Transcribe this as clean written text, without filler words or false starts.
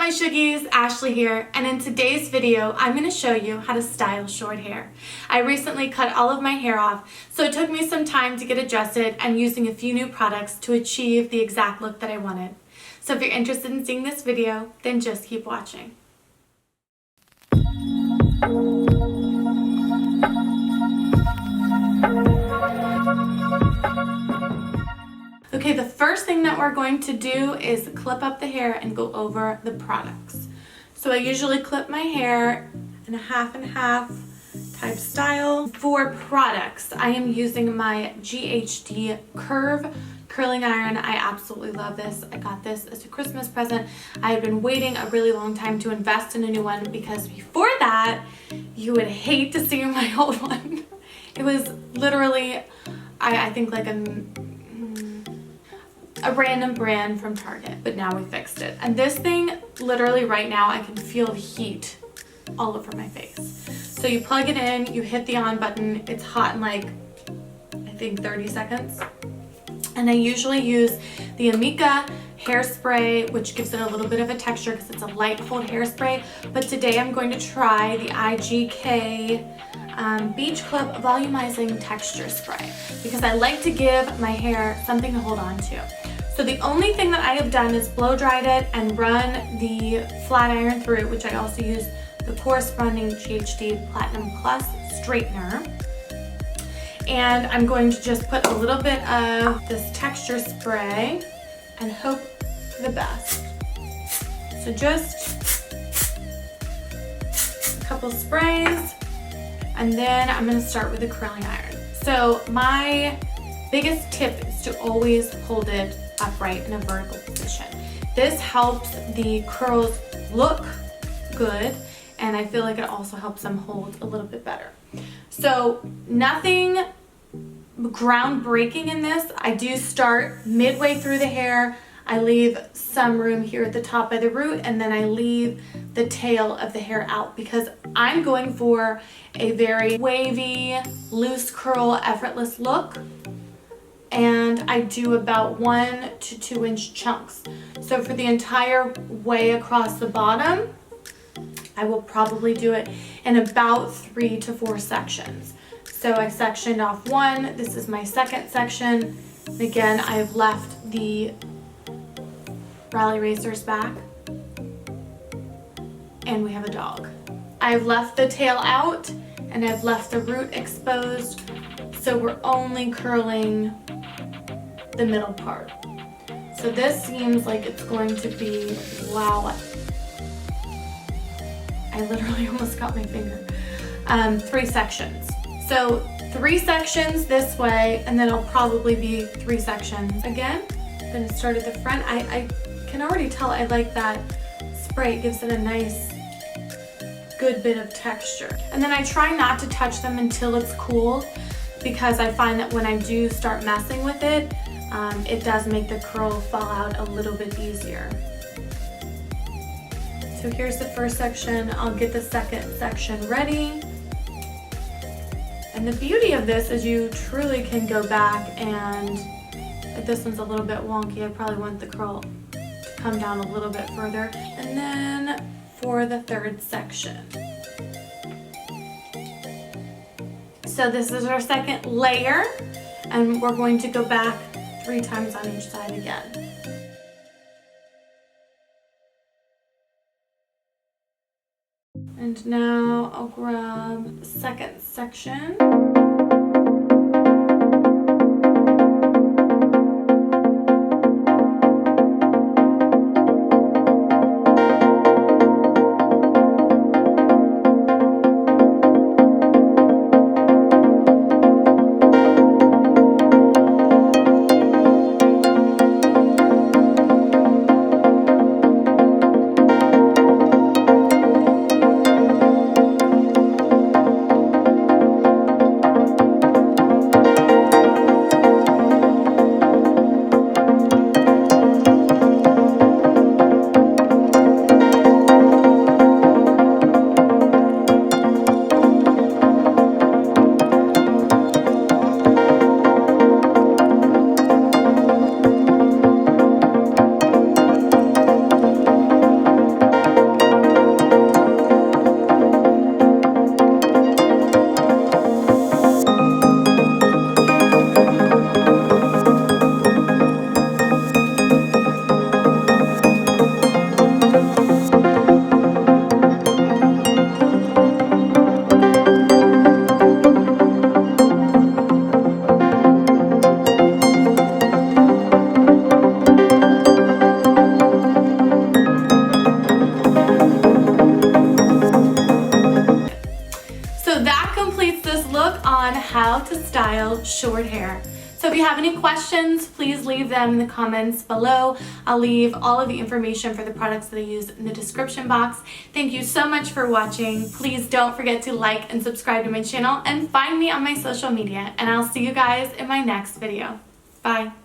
my Shuggies, Ashley here, and in today's video I'm going to show you how to style short hair. I recently cut all of my hair off, so it took me some time to get adjusted and using a few new products to achieve the exact look that I wanted. So if you're interested in seeing this video, then just keep watching. Okay, the first thing that we're going to do is clip up the hair and go over the products. So I usually clip my hair in a half and half type style. For products, I am using my GHD Curve curling iron. I absolutely love this. I got this as a Christmas present. I had been waiting a really long time to invest in a new one because before that, you would hate to see my old one. It was literally, I think like a random brand from Target, but now we fixed it. And this thing, literally right now, I can feel the heat all over my face. So you plug it in, you hit the on button, it's hot in like, I think 30 seconds. And I usually use the Amika hairspray, which gives it a little bit of a texture because it's a light cold hairspray. But today I'm going to try the IGK Beach Club Volumizing Texture Spray because I like to give my hair something to hold on to. So the only thing that I have done is blow dried it and run the flat iron through it, which I also use the corresponding GHD Platinum Plus straightener. And I'm going to just put a little bit of this texture spray and hope for the best. So just a couple sprays, and then I'm gonna start with the curling iron. So my biggest tip is to always hold it upright in a vertical position. This helps the curls look good, and I feel like it also helps them hold a little bit better. So nothing groundbreaking in this. I do start midway through the hair. I leave some room here at the top by the root, and then I leave the tail of the hair out because I'm going for a very wavy, loose curl, effortless look. And I do about 1 to 2 inch chunks. So for the entire way across the bottom, I will probably do it in about 3 to 4 sections. So I sectioned off one. This is my second section. And again, I've left the rally racers back. And we have a dog. I've left the tail out and I've left the root exposed. So we're only curling the middle part. So this seems like it's going to be, wow. I literally almost got my finger. 3 sections. So 3 sections this way, and then it'll probably be 3 sections again. I'm gonna start at the front. I can already tell I like that spray. It gives it a nice, good bit of texture. And then I try not to touch them until it's cool because I find that when I do start messing with it, it does make the curl fall out a little bit easier. So here's the first section. I'll get the second section ready. And the beauty of this is you truly can go back and, if this one's a little bit wonky, I probably want the curl to come down a little bit further. And then for the third section. So this is our second layer, and we're going to go back 3 times on each side again. And now I'll grab the second section. style short hair. So if you have any questions, please leave them in the comments below. I'll leave all of the information for the products that I use in the description box. Thank you so much for watching. Please don't forget to like and subscribe to my channel and find me on my social media. And I'll see you guys in my next video. Bye.